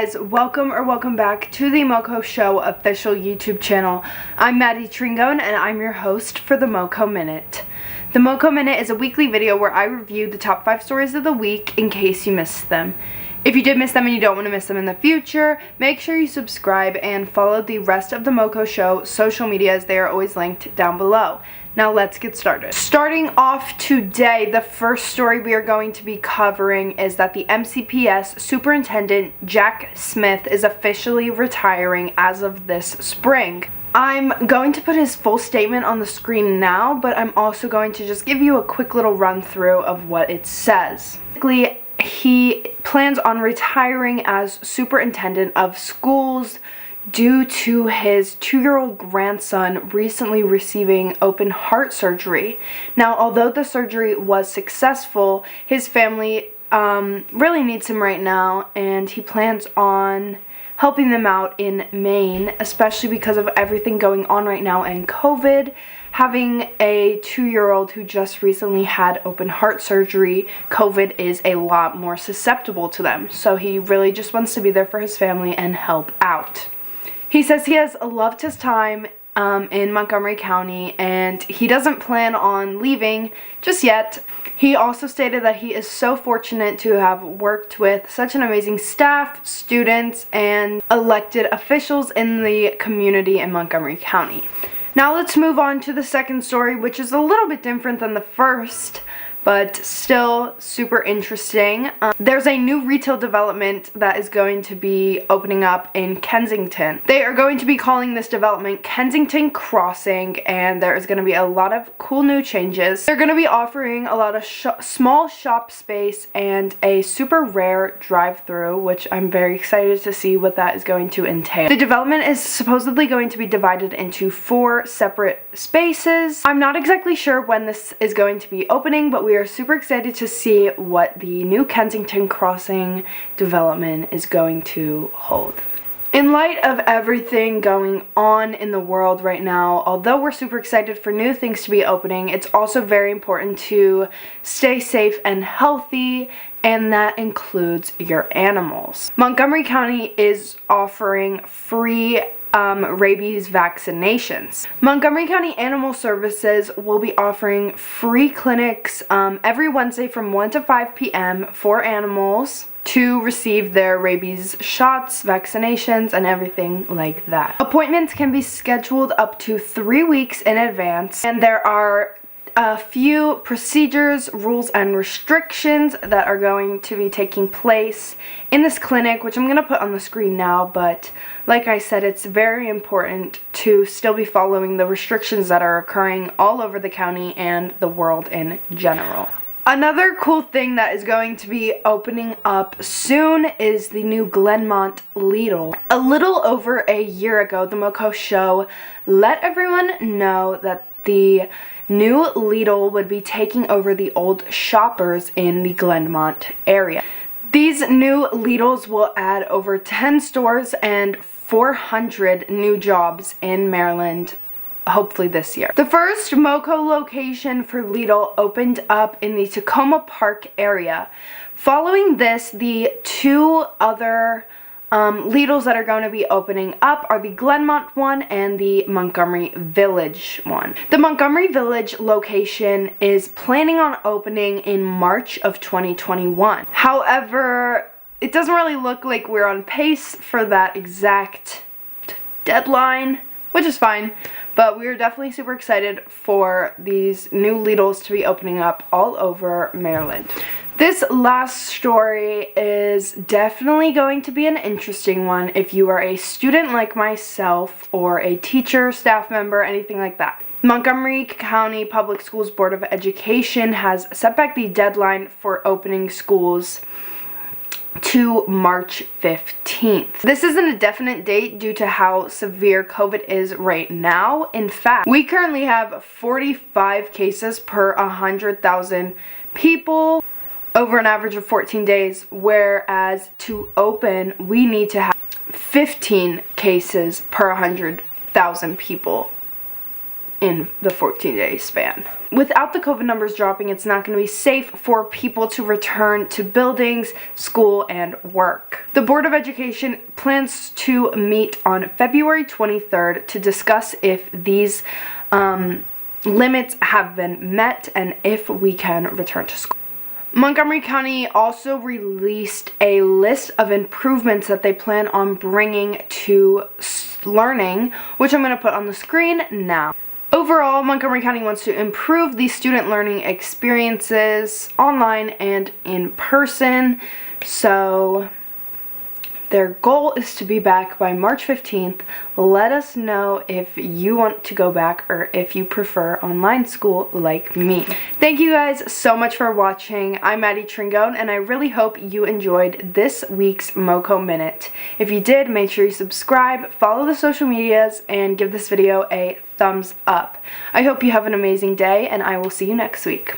guys, welcome back to the MoCoShow official YouTube channel. I'm Maddie Tringone and I'm your host for the MoCo Minute. The MoCo Minute is a weekly video where I review the top 5 stories of the week in case you missed them. If you did miss them and you don't want to miss them in the future, make sure you subscribe and follow the rest of the MoCoShow social media as they are always linked down below. Now let's get started. Starting off today, the first story we are going to be covering is that the MCPS Superintendent Jack Smith is officially retiring as of this spring. I'm going to put his full statement on the screen now, but I'm also going to just give you a quick little run through of what it says. Basically, he plans on retiring as superintendent of schools due to his 2-year-old grandson recently receiving open heart surgery. Now, although the surgery was successful, his family really needs him right now, and he plans on helping them out in Maine, especially because of everything going on right now and COVID. Having a 2-year-old who just recently had open heart surgery, COVID is a lot more susceptible to them. So he really just wants to be there for his family and help out. He says he has loved his time in Montgomery County and he doesn't plan on leaving just yet. He also stated that he is so fortunate to have worked with such an amazing staff, students, and elected officials in the community in Montgomery County. Now let's move on to the second story, which is a little bit different than the first, but still super interesting. There's a new retail development that is going to be opening up in Kensington. They are going to be calling this development Kensington Crossing, and there is going to be a lot of cool new changes. They're going to be offering a lot of small shop space and a super rare drive-through, which I'm very excited to see what that is going to entail. The development is supposedly going to be divided into 4 separate spaces. I'm not exactly sure when this is going to be opening, but we are super excited to see what the new Kensington Crossing development is going to hold. In light of everything going on in the world right now, although we're super excited for new things to be opening, it's also very important to stay safe and healthy, and that includes your animals. Montgomery County is offering free rabies vaccinations. Montgomery County Animal Services will be offering free clinics every Wednesday from 1 to 5 p.m. for animals to receive their rabies shots, vaccinations, and everything like that. Appointments can be scheduled up to 3 weeks in advance, and there are a few procedures, rules, and restrictions that are going to be taking place in this clinic, which I'm going to put on the screen now, but like I said, it's very important to still be following the restrictions that are occurring all over the county and the world in general. Another cool thing that is going to be opening up soon is the new Glenmont Lidl. A little over a year ago, the MoCo Show let everyone know that the new Lidl would be taking over the old Shoppers in the Glenmont area. These new Lidls will add over 10 stores and 400 new jobs in Maryland, hopefully this year. The first MoCo location for Lidl opened up in the Tacoma Park area. Following this, the 2 other Lidls that are going to be opening up are the Glenmont one and the Montgomery Village one. The Montgomery Village location is planning on opening in March of 2021. However, it doesn't really look like we're on pace for that exact deadline, which is fine, but we are definitely super excited for these new Lidls to be opening up all over Maryland. This last story is definitely going to be an interesting one if you are a student like myself or a teacher, staff member, anything like that. Montgomery County Public Schools Board of Education has set back the deadline for opening schools to March 15th. This isn't a definite date due to how severe COVID is right now. In fact, we currently have 45 cases per 100,000 people over an average of 14 days, whereas to open, we need to have 15 cases per 100,000 people in the 14-day span. Without the COVID numbers dropping, it's not going to be safe for people to return to buildings, school, and work. The Board of Education plans to meet on February 23rd to discuss if these limits have been met and if we can return to school. Montgomery County also released a list of improvements that they plan on bringing to learning, which I'm going to put on the screen now. Overall, Montgomery County wants to improve the student learning experiences online and in person. So their goal is to be back by March 15th. Let us know if you want to go back or if you prefer online school like me. Thank you guys so much for watching. I'm Maddie Tringone, and I really hope you enjoyed this week's MoCo Minute. If you did, make sure you subscribe, follow the social medias, and give this video a thumbs up. I hope you have an amazing day, and I will see you next week.